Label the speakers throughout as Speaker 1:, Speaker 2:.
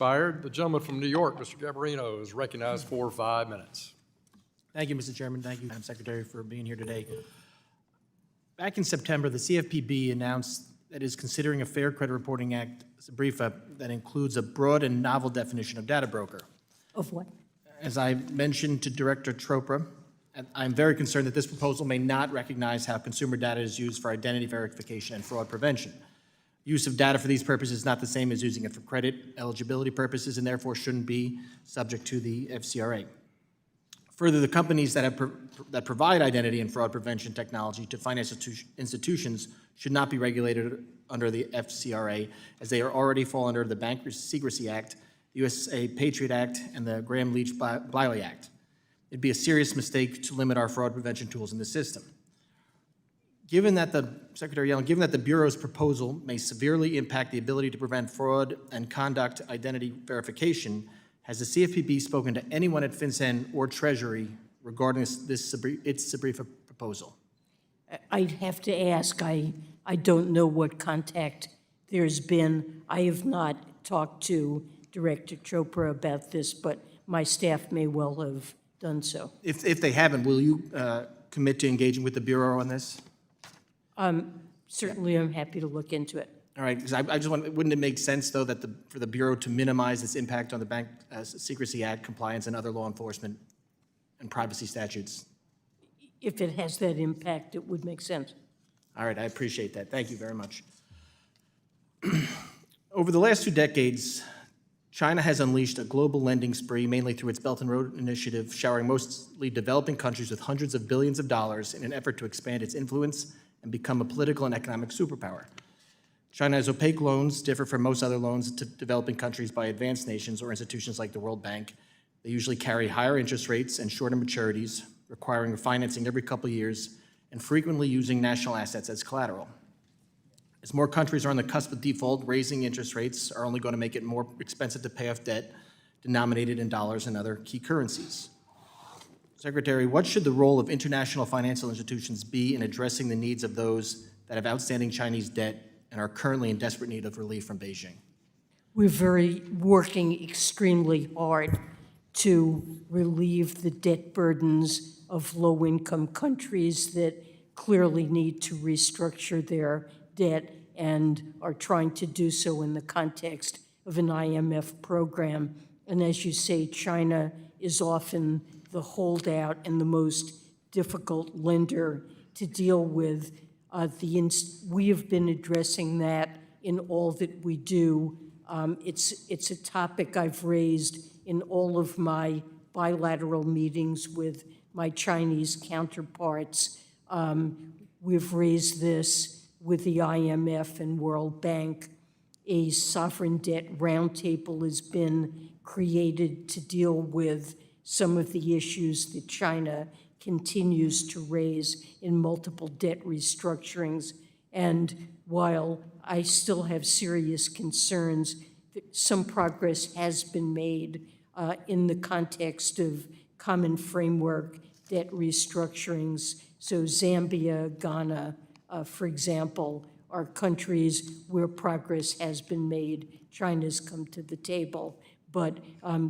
Speaker 1: Expired. The gentleman from New York, Mr. Garbarino, is recognized for 5 minutes.
Speaker 2: Thank you, Mr. Chairman. Thank you, Madam Secretary, for being here today. Back in September, the CFPB announced that it is considering a Fair Credit Reporting Act, SBREFA, that includes a broad and novel definition of data broker.
Speaker 3: Of what?
Speaker 2: As I mentioned to Director Chopra, I'm very concerned that this proposal may not recognize how consumer data is used for identity verification and fraud prevention. Use of data for these purposes is not the same as using it for credit eligibility purposes and therefore shouldn't be subject to the FCRA. Further, the companies that provide identity and fraud prevention technology to financial institutions should not be regulated under the FCRA, as they are already fall under the Bank Secrecy Act, the USA Patriot Act, and the Graham-Leach-Bliley Act. It'd be a serious mistake to limit our fraud prevention tools in the system. Secretary Yellen, given that the Bureau's proposal may severely impact the ability to prevent fraud and conduct identity verification, has the CFPB spoken to anyone at FinCEN or Treasury regarding its SBREFA proposal?
Speaker 3: I'd have to ask. I don't know what contact there's been. I have not talked to Director Chopra about this, but my staff may well have done so.
Speaker 2: If they haven't, will you commit to engaging with the Bureau on this?
Speaker 3: Certainly, I'm happy to look into it.
Speaker 2: All right, because I just want, wouldn't it make sense, though, that for the Bureau to minimize its impact on the Bank Secrecy Act compliance and other law enforcement and privacy statutes?
Speaker 3: If it has that impact, it would make sense.
Speaker 2: All right, I appreciate that. Thank you very much. Over the last 2 decades, China has unleashed a global lending spree, mainly through its Belt and Road Initiative, showering mostly developing countries with hundreds of billions of dollars in an effort to expand its influence and become a political and economic superpower. China's opaque loans differ from most other loans to developing countries by advanced nations or institutions like the World Bank. They usually carry higher interest rates and shorter maturities, requiring refinancing every couple of years, and frequently using national assets as collateral. As more countries are on the cusp of default, raising interest rates are only going to make it more expensive to pay off debt denominated in dollars and other key currencies. Secretary, what should the role of international financial institutions be in addressing the needs of those that have outstanding Chinese debt and are currently in desperate need of relief from Beijing?
Speaker 3: We're working extremely hard to relieve the debt burdens of low-income countries that clearly need to restructure their debt and are trying to do so in the context of an IMF program. And as you say, China is often the holdout and the most difficult lender to deal with. We have been addressing that in all that we do. It's a topic I've raised in all of my bilateral meetings with my Chinese counterparts. We've raised this with the IMF and World Bank. A sovereign debt roundtable has been created to deal with some of the issues that China continues to raise in multiple debt restructurings. And while I still have serious concerns, some progress has been made in the context of common framework debt restructurings. So Zambia, Ghana, for example, are countries where progress has been made. China's come to the table, but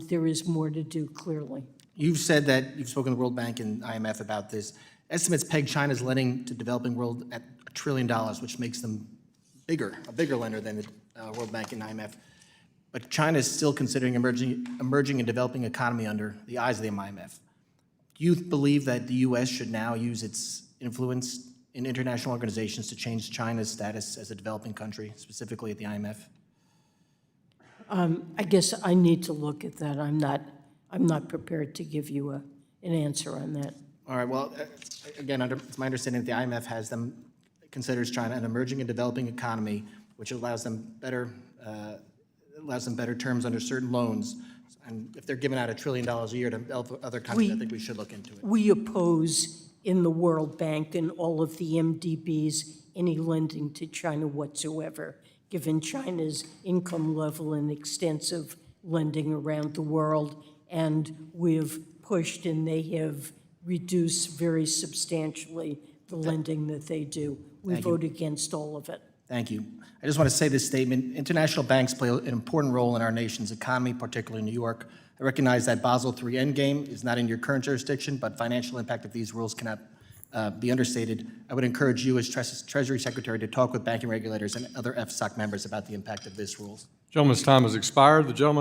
Speaker 3: there is more to do, clearly.
Speaker 2: You've said that you've spoken to the World Bank and IMF about this. Estimates peg China's lending to developing world at $1 trillion, which makes them a bigger lender than the World Bank and IMF. But China is still considering emerging and developing economy under the eyes of the IMF. Do you believe that the U.S. should now use its influence in international organizations to change China's status as a developing country, specifically at the IMF?
Speaker 3: I guess I need to look at that. I'm not prepared to give you an answer on that.
Speaker 2: All right. Well, again, it's my understanding that the IMF considers China an emerging and developing economy, which allows them better terms under certain loans. And if they're giving out $1 trillion a year to other countries, I think we should look into it.
Speaker 3: We oppose in the World Bank and all of the MDBs any lending to China whatsoever, given China's income level and extensive lending around the world. And we've pushed and they have reduced very substantially the lending that they do. We vote against all of it.
Speaker 2: Thank you. I just want to say this statement. International banks play an important role in our nation's economy, particularly New York. I recognize that Basel III Endgame is not in your current jurisdiction, but financial impact of these rules cannot be understated. I would encourage you as Treasury Secretary to talk with banking regulators and other FSOC members about the impact of these rules.
Speaker 1: Gentleman's time has expired. The gentleman